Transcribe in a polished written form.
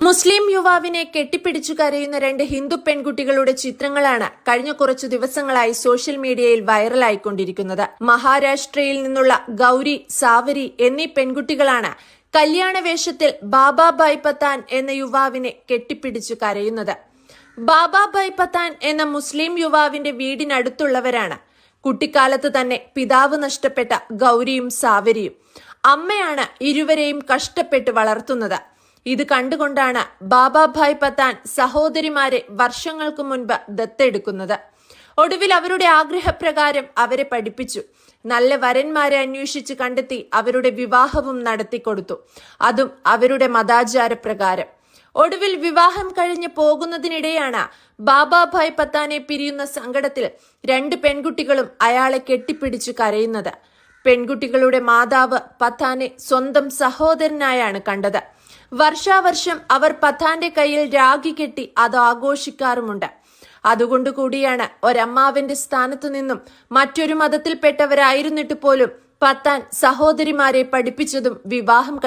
മുസ്ലിം യുവാവിനെ കെട്ടിപ്പിടിച്ചു കരയുന്ന രണ്ട് ഹിന്ദു പെൺകുട്ടികളുടെ ചിത്രങ്ങളാണ് കഴിഞ്ഞ കുറച്ചു ദിവസങ്ങളായി സോഷ്യൽ മീഡിയയിൽ വൈറലായിക്കൊണ്ടിരിക്കുന്നത്. മഹാരാഷ്ട്രയിൽ നിന്നുള്ള ഗൌരി, സാവരി എന്നീ പെൺകുട്ടികളാണ് കല്യാണ വേഷത്തിൽ ബാബാഭായ് പത്താൻ എന്ന യുവാവിനെ കെട്ടിപ്പിടിച്ചു കരയുന്നത്. ബാബാഭായ് പത്താൻ എന്ന മുസ്ലിം യുവാവിന്റെ വീടിനടുത്തുള്ളവരാണ്. കുട്ടിക്കാലത്ത് തന്നെ പിതാവ് നഷ്ടപ്പെട്ട ഗൌരിയും സാവരിയും. അമ്മയാണ് ഇരുവരെയും കഷ്ടപ്പെട്ട് വളർത്തുന്നത്. ഇത് കണ്ടുകൊണ്ടാണ് ബാബാഭായ് പത്താൻ സഹോദരിമാരെ വർഷങ്ങൾക്ക് മുൻപ് ദത്തെടുക്കുന്നത്. ഒടുവിൽ അവരുടെ ആഗ്രഹപ്രകാരം അവരെ പഠിപ്പിച്ചു. നല്ല വരന്മാരെ അന്വേഷിച്ച് കണ്ടെത്തി അവരുടെ വിവാഹവും നടത്തിക്കൊടുത്തു. അതും അവരുടെ മതാചാരപ്രകാരം. ഒടുവിൽ വിവാഹം കഴിഞ്ഞ് പോകുന്നതിനിടെയാണ് ബാബാഭായ് പത്താനെ പിരിയുന്ന സങ്കടത്തിൽ രണ്ട് പെൺകുട്ടികളും അയാളെ കെട്ടിപ്പിടിച്ചു കരയുന്നത്. പെൺകുട്ടികളുടെ മാതാവ് പത്താനെ സ്വന്തം സഹോദരനായാണ് കണ്ടത്. വർഷാവർഷം അവർ പത്താന്റെ കയ്യിൽ രാഖി കെട്ടി അത് ആഘോഷിക്കാറുമുണ്ട്. അതുകൊണ്ടുകൂടിയാണ് ഒരമ്മാവിന്റെ സ്ഥാനത്തു നിന്നും മറ്റൊരു മതത്തിൽപ്പെട്ടവരായിരുന്നിട്ട് പോലും പത്താൻ സഹോദരിമാരെ പഠിപ്പിച്ചതും വിവാഹം